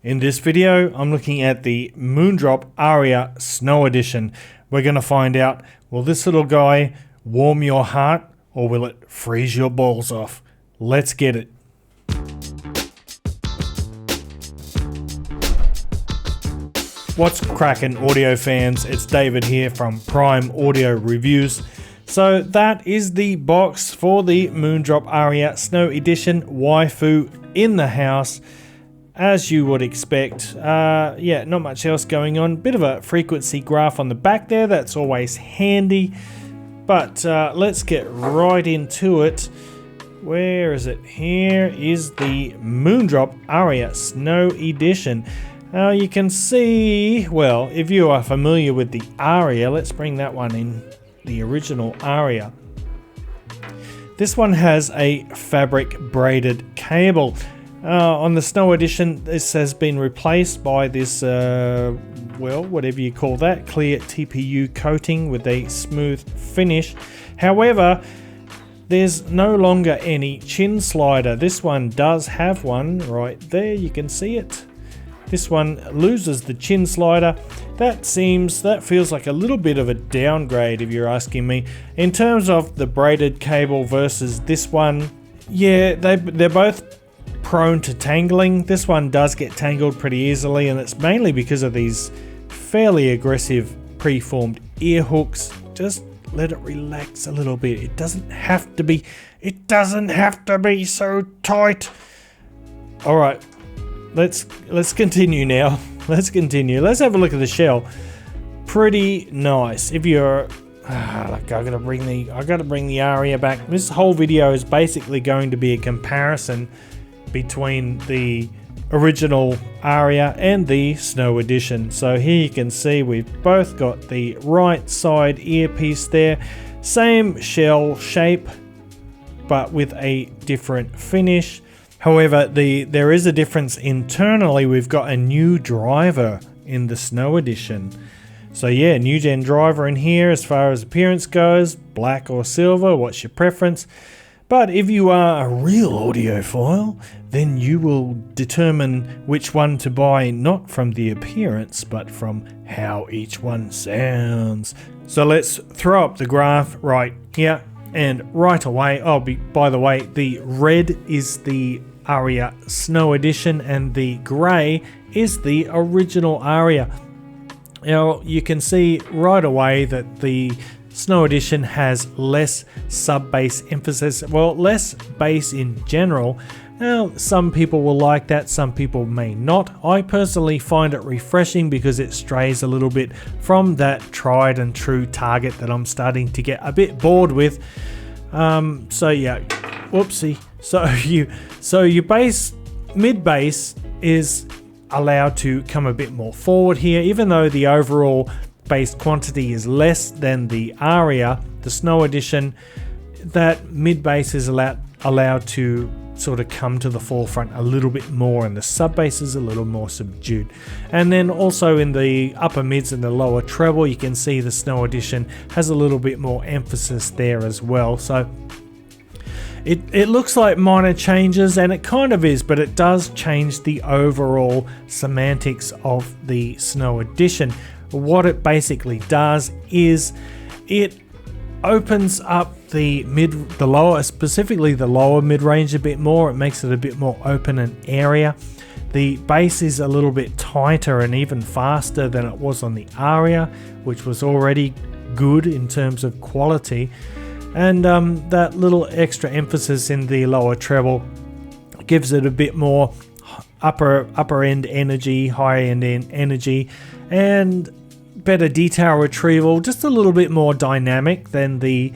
In this video, I'm looking at the Moondrop Aria Snow Edition. We're going to find out, will this little guy warm your heart or will it freeze your balls off? Let's get it. What's cracking, audio fans? It's David here from Prime Audio Reviews. So that is the box for the Moondrop Aria Snow Edition waifu in the house. As you would expect, yeah, not much else going on. Bit of a frequency graph on the back there, that's always handy. But let's get right into it. Where is it? Here is the Moondrop Aria Snow Edition. Now you can see, well, if you are familiar with the Aria, let's bring that one in, the original Aria. This one has a fabric braided cable. On the Snow Edition, this has been replaced by this, well, whatever you call that, clear TPU coating with a smooth finish. However, there's no longer any chin slider. This one does have one right there, you can see it. This one loses the chin slider. That feels like a little bit of a downgrade if you're asking me. In terms of the braided cable versus this one, yeah, they're both prone to tangling. This one does get tangled pretty easily, and it's mainly because of these fairly aggressive preformed ear hooks. Just let it relax a little bit. It doesn't have to be so tight. All right, let's continue now. Let's have a look at the shell. Pretty nice. If you're look, I gotta bring the Aria back. This whole video is basically going to be a comparison between the original Aria and the Snow Edition. So here you can see we've both got the right side earpiece there. Same shell shape, but with a different finish. However, there is a difference internally. We've got a new driver in the Snow Edition. So yeah, new gen driver in here as far as appearance goes. Black or silver, what's your preference? But if you are a real audiophile, then you will determine which one to buy, not from the appearance, but from how each one sounds. So let's throw up the graph right here and right away. Oh, by the way, the red is the Aria Snow Edition and the grey is the original Aria. Now you can see right away that the Snow Edition has less sub-bass emphasis, well, less bass in general. Now, some people will like that, some people may not. I personally find it refreshing because it strays a little bit from that tried and true target that I'm starting to get a bit bored with. So yeah, whoopsie. So your bass, mid bass is allowed to come a bit more forward here, even though the overall bass quantity is less than the Aria, the Snow Edition. That mid bass is allowed to sort of come to the forefront a little bit more, and the sub bass is a little more subdued. And then also in the upper mids and the lower treble, you can see the Snow Edition has a little bit more emphasis there as well. So it looks like minor changes, and it kind of is, but it does change the overall semantics of the Snow Edition. What it basically does is it opens up specifically the lower mid-range a bit more. It makes it a bit more open and area. The bass is a little bit tighter and even faster than it was on the Aria, which was already good in terms of quality. And that little extra emphasis in the lower treble gives it a bit more upper end energy, higher end energy, and better detail retrieval, just a little bit more dynamic than the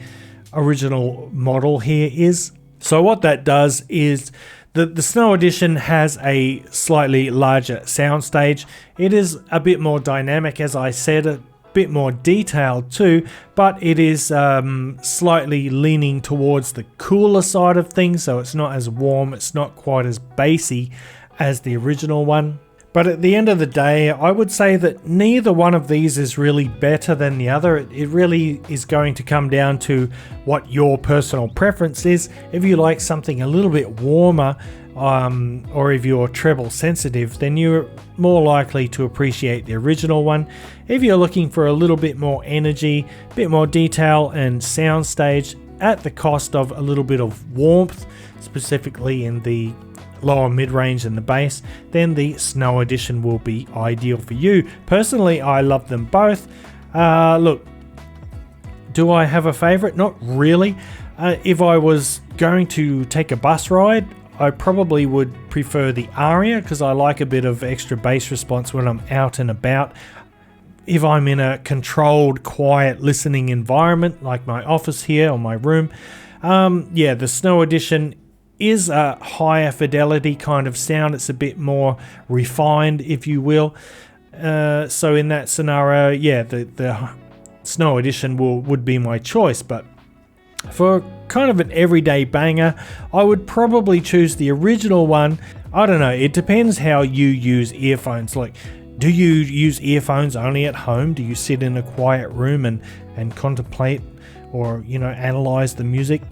original model here is. So what that does is the Snow Edition has a slightly larger soundstage. It is a bit more dynamic, as I said, a bit more detailed too, but it is slightly leaning towards the cooler side of things, so it's not as warm, it's not quite as bassy as the original one. But at the end of the day, I would say that neither one of these is really better than the other. It really is going to come down to what your personal preference is. If you like something a little bit warmer or if you're treble sensitive, then you're more likely to appreciate the original one. If you're looking for a little bit more energy, a bit more detail and soundstage at the cost of a little bit of warmth, specifically in the lower mid-range and the bass, then the Snow Edition will be ideal for you. Personally, I love them both. Look, do I have a favorite? Not really. If I was going to take a bus ride, I probably would prefer the Aria because I like a bit of extra bass response when I'm out and about. If I'm in a controlled, quiet listening environment like my office here or my room, yeah, the Snow Edition is a higher fidelity kind of sound. It's a bit more refined, if you will. So in that scenario, yeah, the Snow Edition would be my choice. But for kind of an everyday banger, I would probably choose the original one. I don't know, it depends how you use earphones. Like, do you use earphones only at home? Do you sit in a quiet room and contemplate or, you know, analyze the music?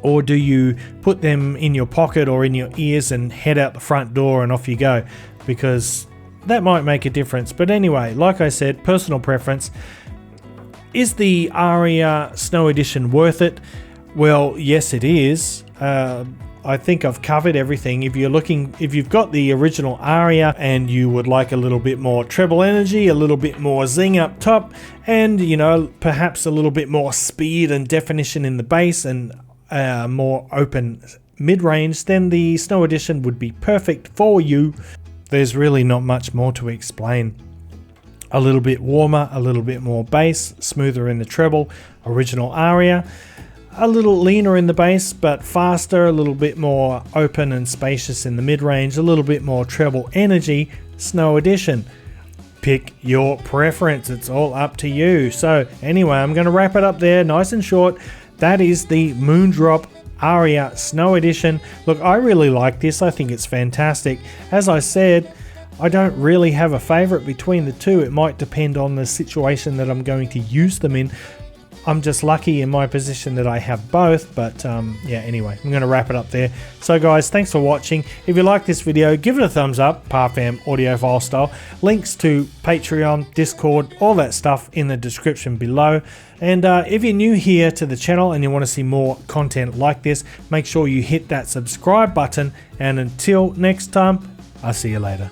Or do you put them in your pocket or in your ears and head out the front door and off you go? Because that might make a difference. But anyway, like I said, personal preference. Is the Aria Snow Edition worth it? Well, yes, it is. I think I've covered everything. If you've got the original Aria and you would like a little bit more treble energy, a little bit more zing up top, and, you know, perhaps a little bit more speed and definition in the bass and more open mid-range, then the Snow Edition would be perfect for you. There's really not much more to explain. A little bit warmer, a little bit more bass, smoother in the treble, original Aria. A little leaner in the bass, but faster, a little bit more open and spacious in the mid-range, a little bit more treble energy, Snow Edition. Pick your preference, it's all up to you. So anyway, I'm going to wrap it up there, nice and short. That is the Moondrop Aria Snow Edition. Look, I really like this. I think it's fantastic. As I said, I don't really have a favorite between the two. It might depend on the situation that I'm going to use them in. I'm just lucky in my position that I have both, but yeah, anyway, I'm going to wrap it up there. So guys, thanks for watching. If you like this video, give it a thumbs up, Parfam Audiophile style. Links to Patreon, Discord, all that stuff in the description below. And if you're new here to the channel and you want to see more content like this, make sure you hit that subscribe button. And until next time, I'll see you later.